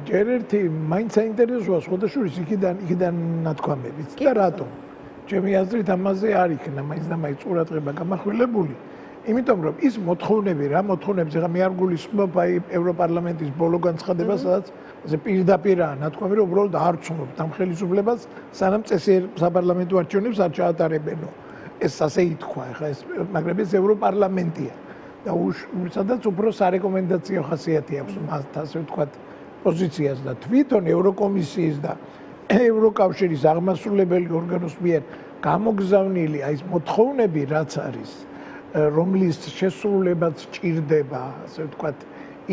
ჯერ ერთი მაინც საინტერესოა სხვადასხვის იქიდან ნათქვამებიც და რატომ? ჩემი აზრით ამაზე არ იქნა მაინც და მაინც ყურადღება გამახვილებული. იმიტომ რომ ის მოთხოვნები რა მოთხოვნებს ეხა მე არ გულისხმობ აი ევროპარლამენტის ბოლო განცხადება სადაც ესე პირდაპირაა ნათქვამი რომ უბრალოდ არ ცნობთ ამ ხელისუფლებას სანამ წესიერ საპარლამენტო არჩევნებს არ ჩაატარებენო. ეს ასე ითქვა ეხა ეს მაგრამ ეს ევროპარლამენტია და სადაც უფრო სარეკომენდაციო ხასიათი აქვს მას ასე ვთქვათ პოზიციას და თვითონ ევროკომისიის და ევროკავშირის აღმასრულებელი ორგანოს მიერ გამოგზავნილი აი ეს მოთხოვნები რაც არის რომლის შესრულებაც ჭირდება ასე ვთქვათ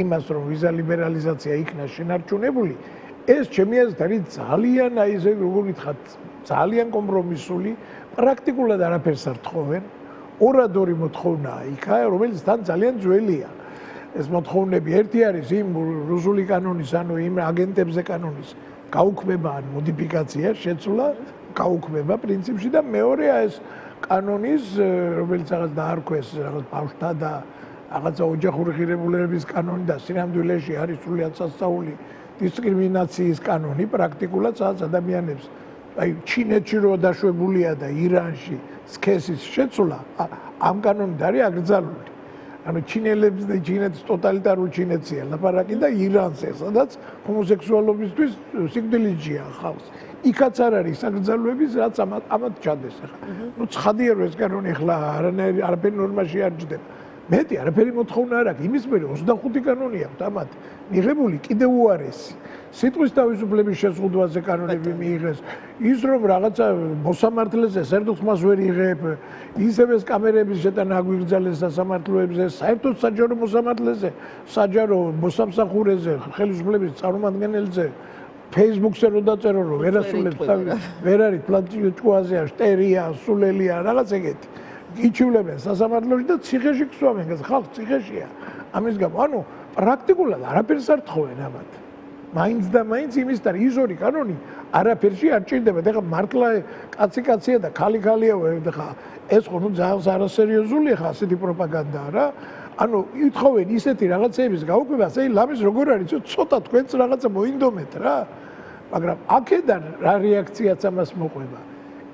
იმას რომ ვიზა ლიბერალიზაცია იქნა შენარჩუნებული ეს ჩემი აზრით არის ძალიან აი ესე როგორ ვითხათ ძალიან კომპრომისული პრაქტიკულად არაფერს არ თხოვენ ორადორი მოთხოვნაა იქა რომელიც თან ძალიან ძველია ეს მოთხოვნები ერთი არის იმ რუსული კანონის ანუ იმ აგენტებზე კანონის გაუქმება ან მოდიფიკაცია შეცვლა გაუქმება პრინციპში და მეორეა ეს კანონის რომელიც რაღაც დაარქვეს რაღაც ბავშვთა და რაღაცა ოჯახური ღირებულებების კანონი და სინამდვილეში არის სრულიად სასწაული დისკრიმინაციის კანონი პრაქტიკულად სადაც ადამიანებს აი ჩინეთში რო დაშვებულია და ირანში სქესის შეცვლა ამ კანონით არის აკრძალული ანუ ჩინელებს და ჩინეთის ტოტალიტარულ ჩინეთია ლაპარაკი და ირანზე სადაც ჰომოსექსუალობისთვის სიკვდილიჯია ხალხს იქაც არ არის საკრძალვების რაც ამათ ჩადეს ახლა ნუ ცხადია რომ ეს კანონი ახლა არაფერი ნორმაში არ ჯდება მეტი არაფერი მოთხოვნა არ აქვს იმის მერე 25 კანონი აქვს ამათ მიღებული კიდევ უარესი სიტყვის თავისუფლების შეზღუდვაზე კანონები მიიღეს ის რომ რაღაცა მოსამართლეზე საერთოდ ხმას ვერ იღებ ისევე ეს კამერების შეტანა აგვიგრძელეს სასამართლოებზე საერთოდ საჯარო მოსამართლეზე საჯარო მოსამსახურეზე ხელისუფლების წარმომადგენელზე Facebook-ზე რო დაწერო რომ ვერასრულებს ვერ არის პლატიჭუაზე შტერია სულელია რაღაც ეგეთი გიჩვლებენ სასამართლოში და ციხეში გსვამენ ხალხ ციხეშია ამის გამო ანუ პრაქტიკულად არაფერს არ თხოვენ ამათ მაინც და მაინც იმის და ის ორი კანონი არაფერში არ ჭირდება და ხა მართლა კაცია და ხალია ხა ეს ხო ნუ ძალიან არასერიოზულია ხა ასეთი პროპაგანდაა რა ანუ ითხოვენ ისეთი რაღაცების გაუქმებას აი ლამის როგორ არის ცოტა თქვენც რაღაცა მოინდომეთ რა მაგრამ აქედან რა რეაქციაც ამას მოყვება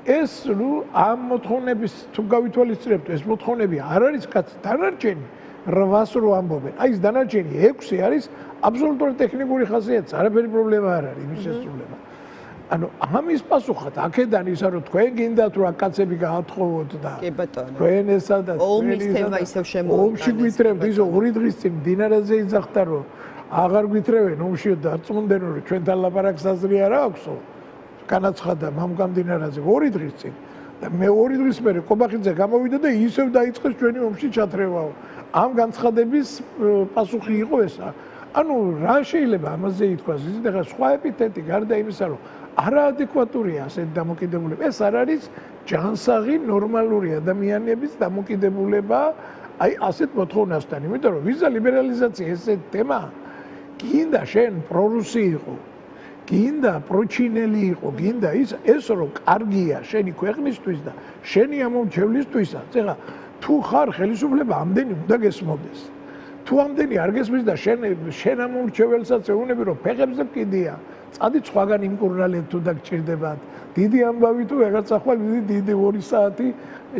ეს ნუ ამ მოთხოვნების თუ გავითვალისწინებთ ეს მოთხოვნები არ არის კაც დანარჩენი 800 რო ამბობენ აი ეს დანარჩენი 6 არის აბსოლუტური ტექნიკური ხასიათი არაფერი პრობლემა არ არის იმის შესრულება ანუ ამის პასუხად აქედან ისა რომ თქვენ გინდათ რომ კაცები გაათხოვოთ და კი ბატონო თქვენ ესა და ომის თემა ისევ შემოვიდა ომში გვითრევთ ისო 2 დღის წინ დინარაზე იძახდა რომ აღარ გვითრევენ ომში და წმუნდენ რომ ჩვენთან ლაპარაკს აზრი არ აქვსო განაცხადა მამგამდინარაზე 2 დღის წინ და მე 2 დღის მერე კობახიძე გამოვიდა და ისევ დაიწყეს ჩვენი ომში ჩათრევაო ამ განცხადების პასუხი იყო ესა ანუ რა შეიძლება ამაზე ითქვას ის და სხვა ეპითეტი გარდა იმისა რომ არაადეკვატურია ასეთ დამოკიდებულება ეს არ არის ჯანსაღი ნორმალური ადამიანების დამოკიდებულება აი ასეთ მოთხოვნასთან იმიტომ რომ ვიზა ლიბერალიზაცია ესეთ თემა გინდა შენ პრორუსი იყო გინდა პროჩინელი იყო გინდა ეს რომ კარგია შენი ქვეყნისთვის და შენი ამომრჩევლისთვისაც ეხლა თუ ხარ ხელისუფლება ამდენი უნდა გესმოდეს თუ ამდენი არ გესმის და შენ ამომრჩეველსაც ეუბნები რომ ფეხებზე კიდია წადი სხვაგან იმკურნალეთ თუ დაგჭირდებათ დიდი ამბავი თუ ეგარ წახვალ დიდი 2 საათი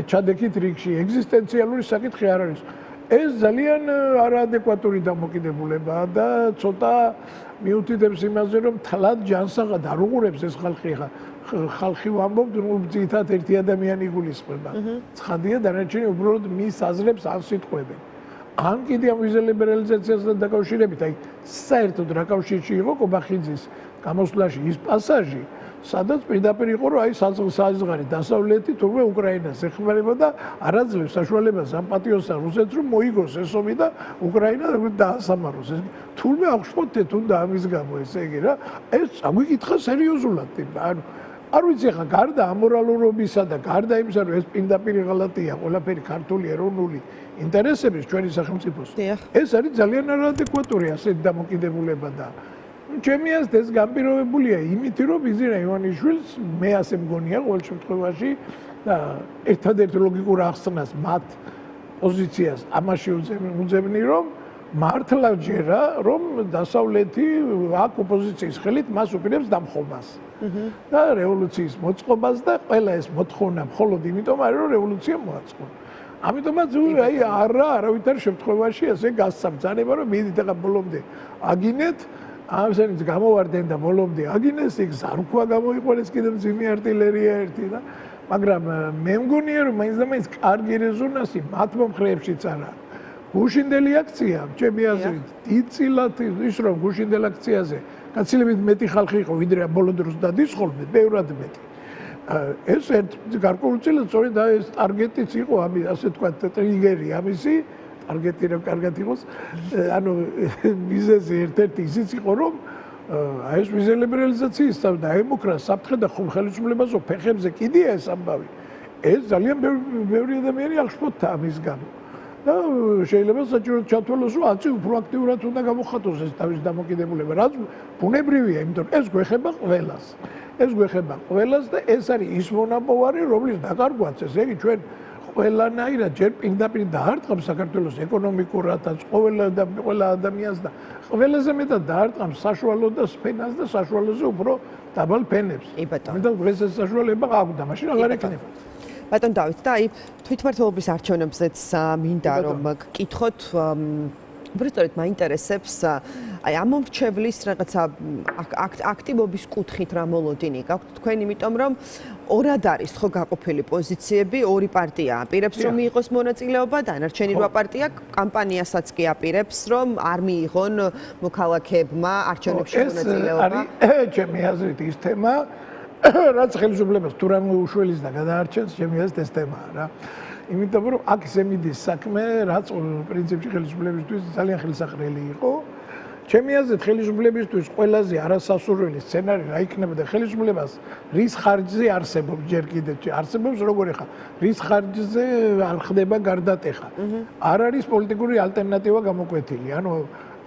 ჩადექით რიგში ეგზისტენციალური საკითხი არ არის ეს ძალიან არაადეკვატური დამოკიდებულებაა და ცოტა მიუთითებს იმაზე რომ თლად ჯანსაღად არ უყურებს ეს ხალხი ხალხი ვამბობთ რომ ძირითადად ერთი ადამიანი იგულისხმება ცხადია დანარჩენი უბრალოდ მის აზრებს არ სიტყვებენ ან კიდე ამ ვიზა ლიბერალიზაციასთან დაკავშირებით აი საერთოდ რა კავშირში იყო კობახიძის გამოსვლაში ის პასაჟი სადაც პირდაპირ იყო რომ აი საზღვარი დასავლეთი თურმე უკრაინას ეხმარება და არაძლევს საშუალებას ამ პატიოსა რუსეთს რომ მოიგოს ეს ომი და უკრაინა დაასამაროს ეს თურმე აღშფოთეთ უნდა ამის გამო ესე იგი რა ეს აგვიკითხა სერიოზულად ანუ არ ვიცი ხა გარდა ამორალურობისა და გარდა იმისა რომ ეს პირდაპირ ღალატია ყველაფერი ქართული ეროვნული ინტერესების ჩვენი სახელმწიფოს ეს არის ძალიან არაადეკვატური ასეთი დამოკიდებულება და ჩემი აზრით ეს განპირობებულია იმით რომ ბიზირა ივანიშვილს მე ასე მგონია ყოველ შემთხვევაში და ერთადერთ ლოგიკურ ახსნას მათ პოზიციას ამაში უძებნი რომ მართლა ჯერა რომ დასავლეთი აქ ოპოზიციის ხელით მას უპირებს დამხობას და რევოლუციის მოწყობას და ყველა ეს მოთხოვნა მხოლოდ იმიტომ არის რომ რევოლუცია მოაწყო. ამიტომაც აი არავითარ შემთხვევაში ასე გასცემცანება რომ მიდით ახლა ბოლომდე აგინეთ ამසენიც გამოვარდნენ და ბოლომდე აგინეს იქ ზარქვა გამოიყენეს კიდევ ძიმი არტილერია ერთი და მაგრამ მე მგონია რომ მაინც და მაინც კარგი რეზონანსი მათ მომხრეებშიც არა გუშინდელი აქცია ჩემი აზრით დიდწილად ის რომ გუშინდელ აქციაზე გაცილებით მეტი ხალხი იყო ვიდრე ბოლო დროს დადის ხოლმე ბევრად მეტი ეს ერთ გარკვეულწილად სწორედ ეს ტარგეტიც იყო ამის ასე თქვა ტრიგერი ამისი ტარგეტი რომ კარგად იყოს ანუ მიზეზი ერთ-ერთი ისიც იყო რომ აი ეს ვიზელებრალიზაციის და დემოკრატიის საფრთხე და ხელისუფლებაზე ფეხებზე კიდია ეს ამბავი ეს ძალიან ბევრი ადამიანი აღშფოთდა ამის გამო და შეიძლება საჭიროდ ჩათვალოს რომ აცი უფრო აქტიურად უნდა გამოხატოს ეს თავის დამოკიდებულება რაც ბუნებრივია იმიტომ რომ ეს გვეხება ყველას ეს გვეხება ყველას და ეს არის ის მონაპოვარი რომლის დაკარგვაც ესე იგი ჩვენ ყველანაირად ჯერ პირდაპირ დაარტყამს საქართველოს ეკონომიკურადაც ყველა ადამიანს და ყველაზე მეტად დაარტყამს საშუალო და სფენას და საშუალოზე უფრო დაბალ ფენებს. ამიტომ დღეს ეს საშუალება აქვს და მაშინ აღარ ეკნება. ბატონ დავით და აი თვითმმართველობის არჩევნებზეც მინდა რომ გკითხოთ უბრალოდ მაინტერესებს აი ამ მომრჩევლის რაღაცა აქტივობის კუთხით რა მოლოდინი გაქვთ თქვენ იმიტომ რომ ორად არის ხო გაყოფილი პოზიციები ორი პარტია აპირებს რომ მიიღოს მონაწილეობა დანარჩენი 8 პარტია კამპანიასაც კი აპირებს რომ არ მიიღონ მოქალაქეებმა არჩევნებში მონაწილეობა ეს არის ჩემი აზრით ის თემა რაც ხელისუფლებას თუ რამე უშველის და გადაარჩენს ჩემი აზრით ეს თემაა რა იმიტომ რომ აქ ისე მიდის საქმე რაც პრინციპში ხელისუფლებისთვის ძალიან ხელსაყრელი იყო ჩემი აზრით ხელისუფლებისთვის ყველაზე არასასურველი სცენარი რა იქნებოდა ხელისუფლებას რის ხარჯზე არსებობს ჯერ კიდევ არსებობს როგორ ხა რის ხარჯზე არ ხდება გარდატეხა არ არის პოლიტიკური ალტერნატივა გამოკვეთილი ანუ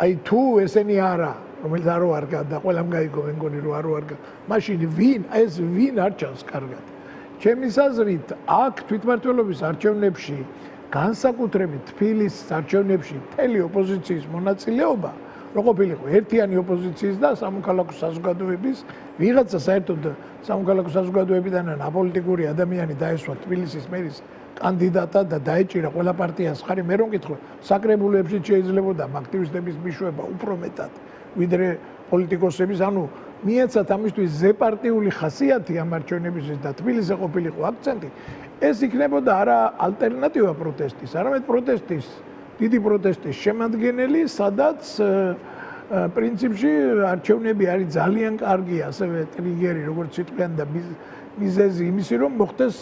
აი თუ ესენი არა რომელიც არ ვარგა და ყველამ გაიგო მე მგონი რომ არ ვარგა მაშინ ვინ არ ჩანს კარგად ჩემის აზრით აქ თვითმმართველობის არჩევნებში განსაკუთრებით თბილისის არჩევნებში მთელი ოპოზიციის მონაწილეობა რო ყოფილიყო ერთიანი ოპოზიციის და სამოქალაქო საზოგადოების ვიღაცა საერთოდ სამოქალაქო საზოგადოებიდან აპოლიტიკური ადამიანი დაესვა თბილისის მერის კანდიდატად და დაეჭირა ყველა პარტიას ხარი მე რომ მკითხო საკრებულოებში შეიძლებოდა აქტივისტების მიშვება უფრო მეტად ვიდრე პოლიტიკოსების ანუ მიეცათ ამისთვის ზეპარტიული ხასიათი ამ არჩევნებისთვის და თბილისზე ყოფილიყო აქცენტი ეს იქნებოდა არა ალტერნატივა პროტესტის არამედ პროტესტის დიდი პროტესტის შემადგენელი სადაც პრინციპში არჩევნები არის ძალიან კარგი ასევე ტრიგერი როგორც სიტყვიან და მიზეზი იმისი რომ მოხდეს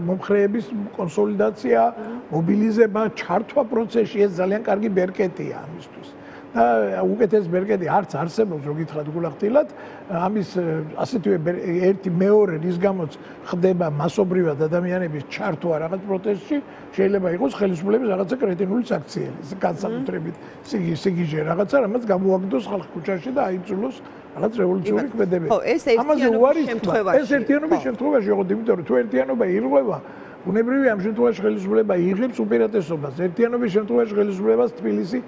მომხრეების კონსოლიდაცია მობილიზება ჩართვა პროცესში ეს ძალიან კარგი ბერკეტია ამისთვის და უკეთეს ბერკეტი არც არსებობს რო გითხრათ გულახდილად ამის ასეთივე ერთი მეორე რის გამოც ხდება მასობრივად ადამიანების ჩართვა რაღაც პროტესტში შეიძლება იყოს ხელისუფლების რაღაცა კრეტინული საქციელი განსაკუთრებით სიგიჟე რაღაცა რამაც გამოაგდოს ხალხ ქუჩაში და აიწულოს რაღაც რევოლუციური ქმედებები ამაზე უარი ეს ერთიანობის შემთხვევაში იყო იმიტომ რომ თუ ერთიანობა ირღვევა ბუნებრივია ამ შემთხვევაში ხელისუფლება იღებს უპირატესობას ერთიანობის შემთხვევაში ხელისუფლებას თბილისი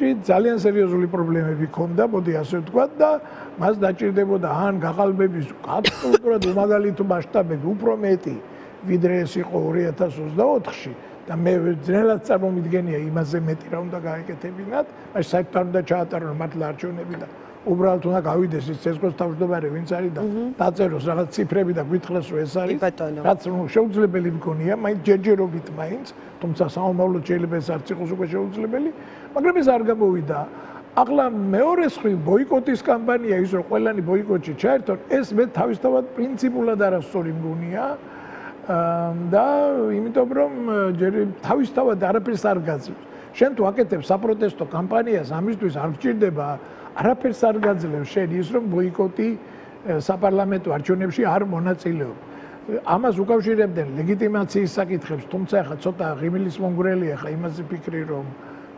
ძალიან სერიოზული პრობლემები ჰქონდა, მოდი ასე ვთქვა და მას დაჭირდებოდა ან გაყალბების აბსოლუტურად უმაგალითო მასშტაბები, უფრო მეტი ვიდრე ეს იყო 2024-ში და მე ძნელად წარმომიდგენია იმაზე მეტი რა უნდა გაეკეთებინათ, აი საერთოდ არ უნდა ჩაატარონ მართლა არჩევნები და უბრალოდ უნდა გავიდეს ის ცესკოს თავმჯდომარე ვინც არის და დაწეროს რაღაც ციფრები და გითხრას რომ ეს არის რაც შეუძლებელი მგონია მაინც ჯერჯერობით მაინც თუმცა საომავლოდ შეიძლება ეს არც იყოს უკვე შეუძლებელი მაგრამ ეს არ გამოვიდა ახლა მეორე მხრივ ბოიკოტის კამპანია ის რომ ყველანი ბოიკოტში ჩაერთონ ეს მე თავისთავად პრინციპულად არასწორი მგონია და იმიტომ რომ ჯერ თავისთავად არაფერს არ გაძლევს შენ თუ აკეთებ საპროტესტო კამპანიას ამისთვის არ გჭირდება არაფერს არ გაძლევს შენ ის რომ ბოიკოტი საპარლამენტო არჩევნებში არ მონაწილეობ. ამას უკავშირებდნენ ლეგიტიმაციის საკითხებს, თუმცა ახლა ცოტა ღიმილის მონგრელია ხა იმაზე ფიქრი რომ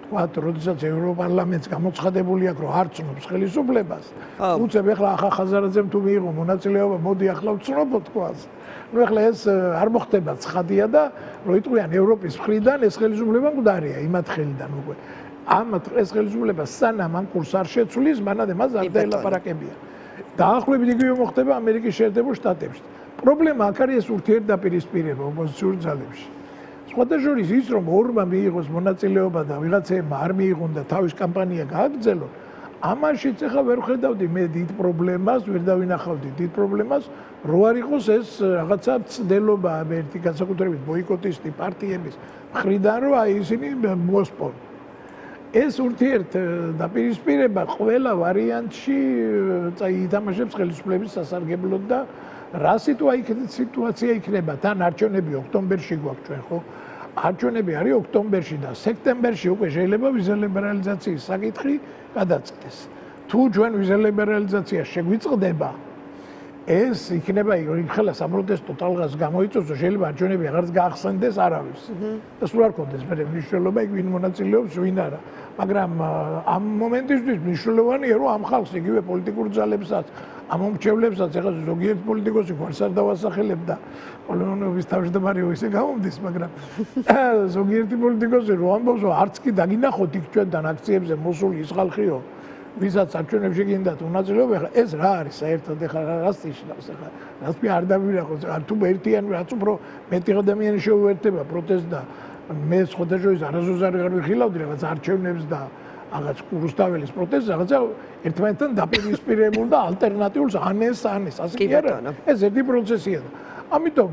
თქვათ, როდესაც ევროპარლამენტს გამოცხადებული აქვს რომ არ ცნობს ხელისუფლებას, უცებ ახლა ახახაზარაძემ თუ მიიღო მონაწილეობა, მოდი ახლა ვცნობო თქვას. ნუ ახლა ეს არ მოხდება ცხადია და რო იტყვიან ევროპის მხრიდან ეს ხელისუფლება მკვდარია იმათ ხელიდან უკვე. ამ დღეს ხელისუფლება სანამ ამ კურსს არ შეცვლის, მანამდე მას არ დაელაპარაკებია. დაახლოებით იგივე მოხდება ამერიკის შეერთებულ შტატებში. პრობლემა აქ არის ეს ურთიერთდაპირისპირება ოპოზიციურ ძალებში. სხვადასხვა ის რომ ორმა მიიღოს მონაწილეობა და ვიღაცებმა არ მიიღონ და თავის კამპანია გააგრძელონ, ამაშიც ახლა ვერ ხედავდი მე დიდ პრობლემას, ვერ დავინახავდი დიდ პრობლემას, რო არ იყოს ეს რაღაცა ცდელობა ერთი განსაკუთრებით ბოიკოტისტი პარტიების მხრიდან, რომ აი ისინი მოსპონ. ეს ურთიერთდაპირისპირება ყველა ვარიანტში ითამაშებს ხელისუფლების სასარგებლოდ და რა სიტუაცია იქნება თან არჩევნები ოქტომბერში გვაქვს ჩვენ ხო? არჩევნები არის ოქტომბერში და სექტემბერში უკვე შეიძლება ვიზა ლიბერალიზაციის საკითხი გადაწყდეს. თუ ჩვენ ვიზა ლიბერალიზაცია შეგვიწყდება, ეს იქნება იქხელა საპროტესტო ტალღას გამოიწვევს, შეიძლება არჩევნები აღარც გაახსენდეს არავის. და სულ არ კონდეს მე მნიშვნელობა იქ ვინ მონაწილეობს, ვინ არა. მაგრამ ამ მომენტისთვის მნიშვნელოვანია, რომ ამ ხალხს იგივე პოლიტიკურ ძალებსაც, ამ მომრჩევლებსაც ეხლა ზოგიერთ პოლიტიკოსი გვარს არ დავასახელებ და პოლონების თავმჯდომარეო ისე გამომდის, მაგრამ ზოგიერთი პოლიტიკოსი რო ამბობს, რომ არც კი დაგინახოთ იქ ჩვენთან აქციებზე მოსული ის ხალხიო, ვისაც არჩევნებში გინდათ მონაწილეობა, ეხლა ეს რა არის საერთოდ ეხლა რას ნიშნავს ეხლა? რას მე არ დავინახოთ, თუ ერთიანი რაც უფრო მეტი ადამიანი შეუერთდება პროტესტს და მე სხვადასხვა არასოდეს არ ვიხილავდი რაღაც არჩევნებს და რაღაც რუსთაველის პროტესტს, რაღაცა ერთმანეთთან დაპირისპირებულ და ალტერნატიულს ანეს, ასე კი არა? ეს ერთი პროცესია. ამიტომ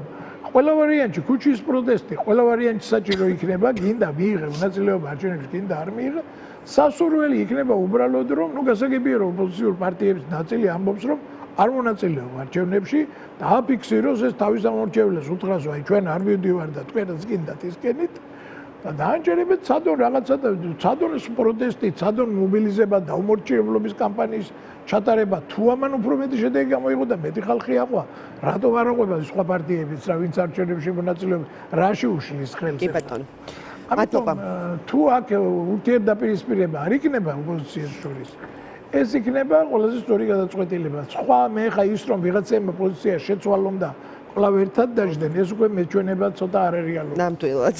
ყველა ვარიანტში ქუჩის პროტესტი, ყველა ვარიანტში საჭირო იქნება, გინდა მიიღე მონაწილეობა არჩევნებში, გინდა არ მიიღე. სასურველი იქნება უბრალოდ რომ, გასაგებია რომ ოპოზიციურ პარტიების ნაწილი ამბობს რომ არ მონაწილეობ არჩევნებში და აფიქსიროს ეს თავის ამორჩევლებს უთხრას, აი ჩვენ არ მივდივარ და თქვენაც გინდათ ისკენით და დაანჯერებეთ ცადონ რაღაცა და ცადონ პროტესტი, ცადონ მობილიზება და უმორჩილებლობის კამპანიის ჩატარება, თუ ამან უფრო მეტი შედეგი გამოიღო და მეტი ხალხი აყვა, რატომ არ აყვება სხვა პარტიებიც, რა ვინც არჩევნებში მონაწილეობს, რაში უშლის ხელს? კი ბატონო. ამიტომ თუ აქ ურთიერთდაპირისპირება არ იქნება ოპოზიციას შორის, ეს იქნება ყველაზე სწორი გადაწყვეტილება. სხვა მე ხა ის რომ ვიღაცებმა პოზიცია შეცვალონ და კვლავ ერთად დაждენ, ეს უკვე მეჩვენება ცოტა არარეალურია. ნამდვილად.